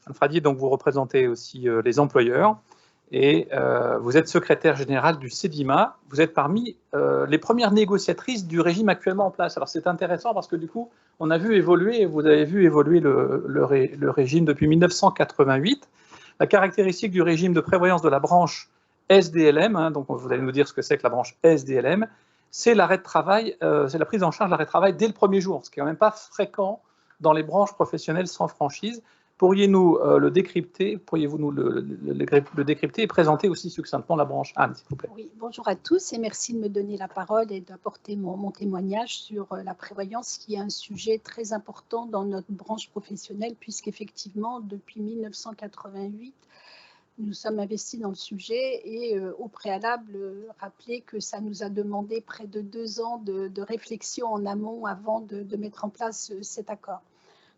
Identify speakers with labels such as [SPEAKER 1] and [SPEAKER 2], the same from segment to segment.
[SPEAKER 1] Anne Fradier, donc vous représentez aussi les employeurs et vous êtes secrétaire générale du CEDIMA. Vous êtes parmi les premières négociatrices du régime actuellement en place. Alors c'est intéressant parce que du coup, on a vu évoluer, vous avez vu évoluer le régime depuis 1988. La caractéristique du régime de prévoyance de la branche SDLM, hein, donc vous allez nous dire ce que c'est que la branche SDLM, c'est l'arrêt de travail, c'est la prise en charge de l'arrêt de travail dès le premier jour, ce qui est quand même pas fréquent dans les branches professionnelles sans franchise. Pourriez-vous le décrypter, le décrypter et présenter aussi succinctement la branche Anne, s'il vous plaît.
[SPEAKER 2] Oui, bonjour à tous et merci de me donner la parole et d'apporter mon témoignage sur la prévoyance, qui est un sujet très important dans notre branche professionnelle, puisqu'effectivement, depuis 1988, nous sommes investis dans le sujet et au préalable, rappeler que ça nous a demandé près de 2 ans de réflexion en amont avant de mettre en place cet accord.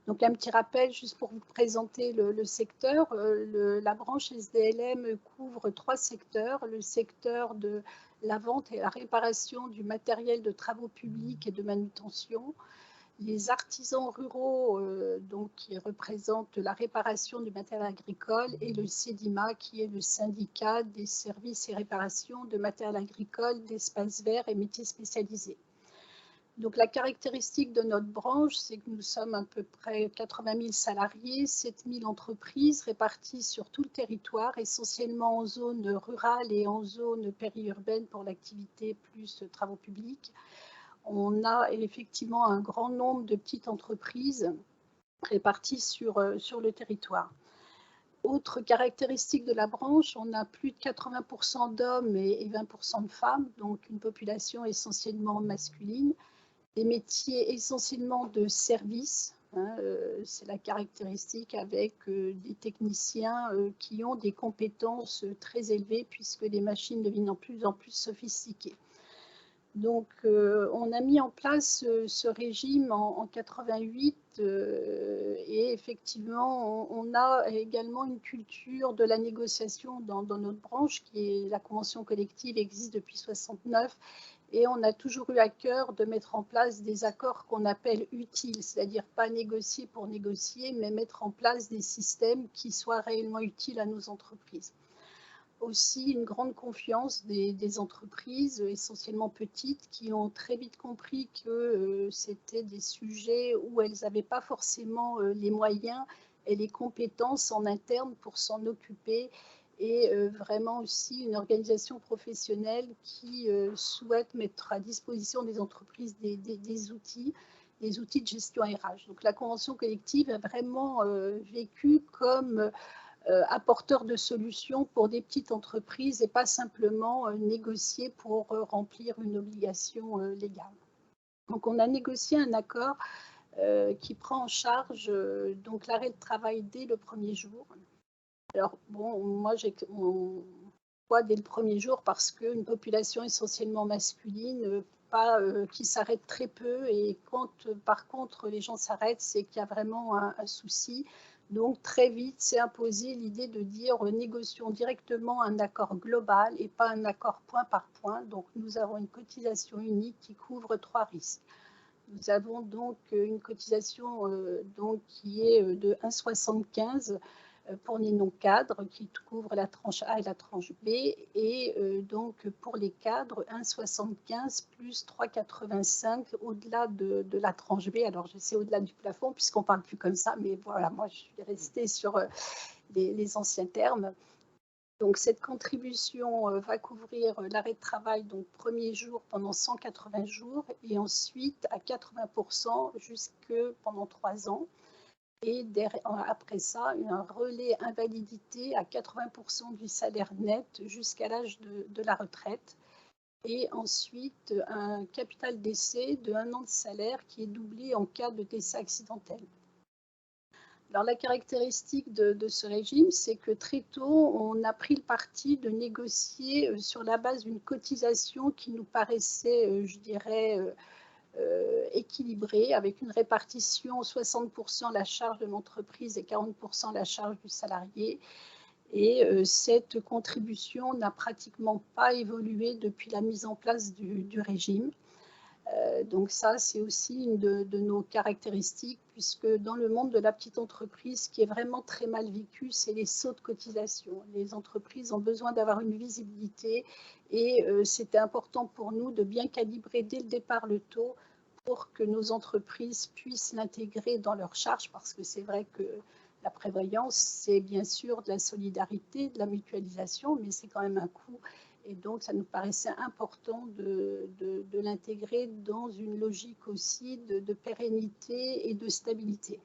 [SPEAKER 2] Donc un petit rappel juste pour vous présenter le secteur. La branche SDLM couvre 3 secteurs. Le secteur de la vente et la réparation du matériel de travaux publics et de manutention. Les artisans ruraux, donc, qui représentent la réparation du matériel agricole, et le CEDIMA, qui est le syndicat des services et réparations de matériel agricole, d'espaces verts et métiers spécialisés. Donc, la caractéristique de notre branche, c'est que nous sommes à peu près 80 000 salariés, 7 000 entreprises réparties sur tout le territoire, essentiellement en zone rurale et en zone périurbaine pour l'activité plus travaux publics. On a effectivement un grand nombre de petites entreprises réparties sur le territoire. Autre caractéristique de la branche, on a plus de 80% d'hommes et 20% de femmes, donc une population essentiellement masculine. Des métiers essentiellement de service, hein, c'est la caractéristique, avec des techniciens qui ont des compétences très élevées puisque les machines deviennent de plus en plus sophistiquées. Donc, on a mis en place ce régime en 88 et effectivement, on a également une culture de la négociation dans notre branche, qui est la convention collective, existe depuis 69. Et on a toujours eu à cœur de mettre en place des accords qu'on appelle utiles, c'est-à-dire pas négocier pour négocier, mais mettre en place des systèmes qui soient réellement utiles à nos entreprises. Aussi une grande confiance des entreprises, essentiellement petites, qui ont très vite compris que c'était des sujets où elles n'avaient pas forcément les moyens et les compétences en interne pour s'en occuper, et vraiment aussi une organisation professionnelle qui souhaite mettre à disposition des entreprises des outils de gestion RH. Donc la convention collective a vraiment vécu comme apporteur de solutions pour des petites entreprises et pas simplement négocier pour remplir une obligation légale. Donc on a négocié un accord qui prend en charge donc l'arrêt de travail dès le premier jour. Alors bon, moi on voit dès le premier jour parce qu'une population essentiellement masculine, qui s'arrête très peu, et quand par contre les gens s'arrêtent, c'est qu'il y a vraiment un souci. Donc très vite s'est imposée l'idée de dire négocions directement un accord global et pas un accord point par point. Donc nous avons une cotisation unique qui couvre 3 risques. Nous avons donc une cotisation qui est de 1,75 pour les non-cadres, qui couvre la tranche A et la tranche B, et donc pour les cadres 1,75 plus 3,85 au-delà de la tranche B. Alors je sais au-delà du plafond puisqu'on ne parle plus comme ça, mais voilà, moi je suis restée sur les anciens termes. Donc cette contribution va couvrir l'arrêt de travail, donc premier jour pendant 180 jours, et ensuite à 80% jusque pendant 3 ans. Et après ça, un relais invalidité à 80% du salaire net jusqu'à l'âge de la retraite. Et ensuite, un capital d'essai de 1 an de salaire qui est doublé en cas de décès accidentel. Alors, la caractéristique de ce régime, c'est que très tôt, on a pris le parti de négocier sur la base d'une cotisation qui nous paraissait, je dirais, équilibrée, avec une répartition 60% la charge de l'entreprise et 40% la charge du salarié. Et cette contribution n'a pratiquement pas évolué depuis la mise en place du régime. Donc ça, c'est aussi une de nos caractéristiques, puisque dans le monde de la petite entreprise, ce qui est vraiment très mal vécu, c'est les sauts de cotisation. Les entreprises ont besoin d'avoir une visibilité et c'était important pour nous de bien calibrer dès le départ le taux pour que nos entreprises puissent l'intégrer dans leurs charges, parce que c'est vrai que la prévoyance, c'est bien sûr de la solidarité, de la mutualisation, mais c'est quand même un coût. Et donc, ça nous paraissait important de l'intégrer dans une logique aussi de pérennité et de stabilité.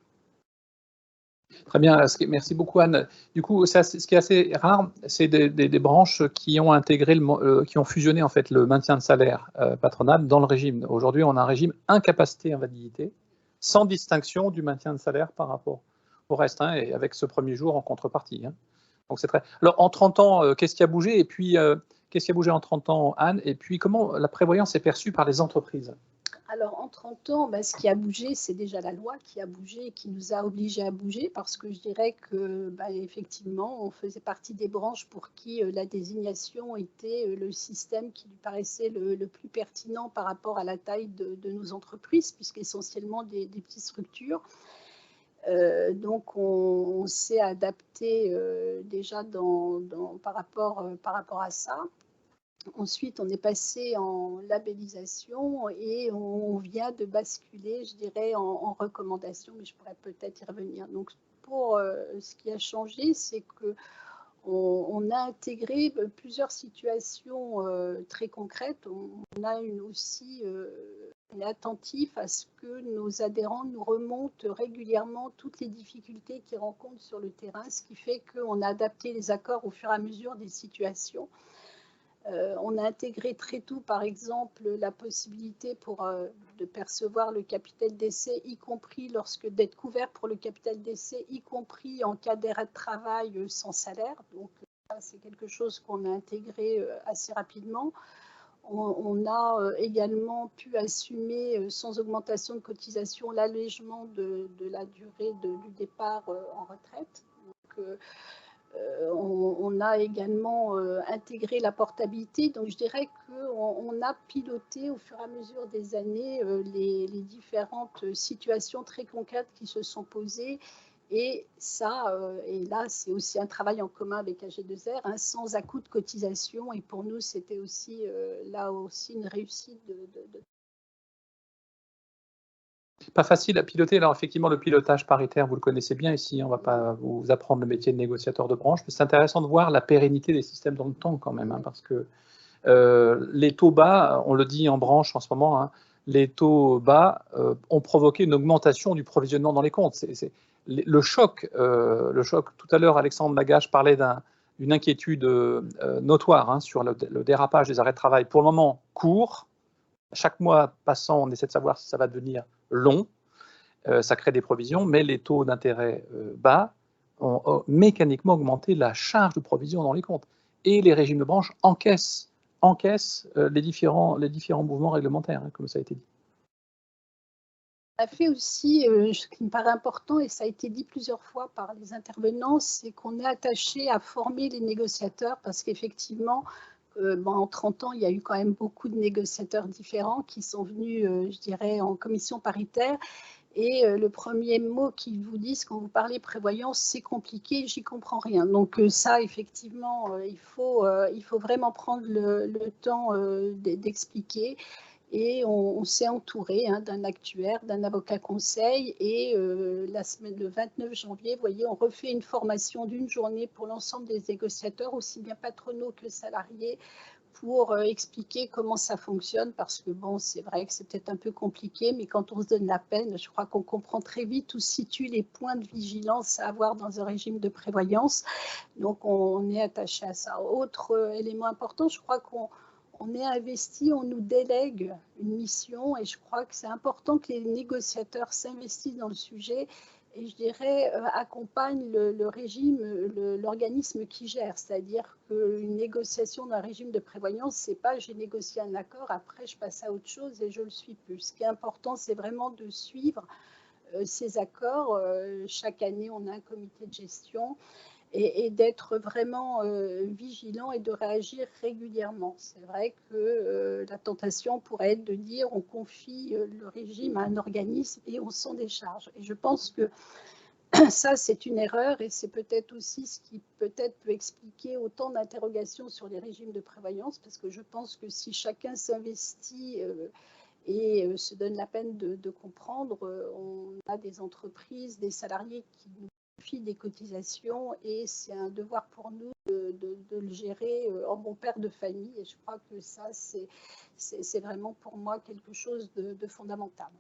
[SPEAKER 1] Très bien, merci beaucoup Anne. Du coup, ce qui est assez rare, c'est des branches qui ont intégré, qui ont fusionné en fait le maintien de salaire patronal dans le régime. Aujourd'hui, on a un régime incapacité-invalidité, sans distinction du maintien de salaire par rapport au reste, hein, et avec ce premier jour en contrepartie. Hein. Donc c'est très. Alors en 30 ans, qu'est-ce qui a bougé? Et puis qu'est-ce qui a bougé en 30 ans, Anne? Et puis comment la prévoyance est perçue par les entreprises?
[SPEAKER 2] Alors, en 30 ans, ce qui a bougé, c'est déjà la loi qui a bougé et qui nous a obligés à bouger, parce que je dirais que, effectivement, on faisait partie des branches pour qui la désignation était le système qui lui paraissait le plus pertinent par rapport à la taille de nos entreprises, puisqu'essentiellement des petites structures. Donc, on s'est adapté déjà par rapport à ça. Ensuite, on est passé en labellisation et on vient de basculer, je dirais, en recommandation, mais je pourrais peut-être y revenir. Donc, pour ce qui a changé, c'est qu'on a intégré plusieurs situations très concrètes. On a aussi on est attentif à ce que nos adhérents nous remontent régulièrement toutes les difficultés qu'ils rencontrent sur le terrain, ce qui fait qu'on a adapté les accords au fur et à mesure des situations. On a intégré très tôt, par exemple, la possibilité de percevoir le capital d'essai, y compris d'être couvert pour le capital d'essai, y compris en cas d'arrêt de travail sans salaire. Donc, ça, c'est quelque chose qu'on a intégré assez rapidement. On a également pu assumer sans augmentation de cotisation l'allègement de la durée du départ en retraite. Donc, on a également intégré la portabilité. Donc, je dirais qu'on a piloté au fur et à mesure des années les différentes situations très concrètes qui se sont posées. Et ça, et là, c'est aussi un travail en commun avec AG2R, hein, sans à-coup de cotisation. Et pour nous, c'était aussi là aussi une réussite
[SPEAKER 1] Pas facile à piloter. Alors effectivement, le pilotage paritaire, vous le connaissez bien ici, on ne va pas vous apprendre le métier de négociateur de branche, mais c'est intéressant de voir la pérennité des systèmes dans le temps quand même, hein, parce que les taux bas, on le dit en branche en ce moment, hein, les taux bas ont provoqué une augmentation du provisionnement dans les comptes. Le choc, tout à l'heure, Alexandre Lagache parlait d'une inquiétude notoire, hein, sur le dérapage des arrêts de travail. Pour le moment, court. Chaque mois passant, on essaie de savoir si ça va devenir long. Ça crée des provisions, mais les taux d'intérêt bas ont mécaniquement augmenté la charge de provision dans les comptes. Et les régimes de branche encaissent les différents mouvements réglementaires, hein, comme ça a été dit.
[SPEAKER 2] Ça fait aussi, ce qui me paraît important, et ça a été dit plusieurs fois par les intervenants, c'est qu'on est attaché à former les négociateurs, parce qu'effectivement, en 30 ans, il y a eu quand même beaucoup de négociateurs différents qui sont venus, je dirais, en commission paritaire. Et le premier mot qu'ils vous disent quand vous parlez prévoyance, c'est compliqué, j'y comprends rien. Donc ça, effectivement, il faut vraiment prendre le temps d'expliquer. Et on s'est entouré d'un actuaire, d'un avocat conseil. Et le 29 janvier, vous voyez, on refait une formation d'une journée pour l'ensemble des négociateurs, aussi bien patronaux que salariés, pour expliquer comment ça fonctionne, parce que bon, c'est vrai que c'est peut-être un peu compliqué, mais quand on se donne la peine, je crois qu'on comprend très vite où se situent les points de vigilance à avoir dans un régime de prévoyance. Donc, on est attaché à ça. Autre élément important, je crois qu'on est investi, on nous délègue une mission, et je crois que c'est important que les négociateurs s'investissent dans le sujet et, je dirais, accompagnent le régime, l'organisme qui gère. C'est-à-dire qu'une négociation d'un régime de prévoyance, c'est pas j'ai négocié un accord, après je passe à autre chose et je le suis plus. Ce qui est important, c'est vraiment de suivre ces accords. Chaque année, on a un comité de gestion et d'être vraiment vigilant et de réagir régulièrement. C'est vrai que la tentation pourrait être de dire on confie le régime à un organisme et on s'en décharge. Et je pense que ça, c'est une erreur et c'est peut-être aussi ce qui peut-être peut expliquer autant d'interrogations sur les régimes de prévoyance, parce que je pense que si chacun s'investit et se donne la peine de comprendre, on a des entreprises, des salariés qui nous confient des cotisations et c'est un devoir pour nous de le gérer en bon père de famille. Et je crois que ça, c'est vraiment pour moi quelque chose de fondamental.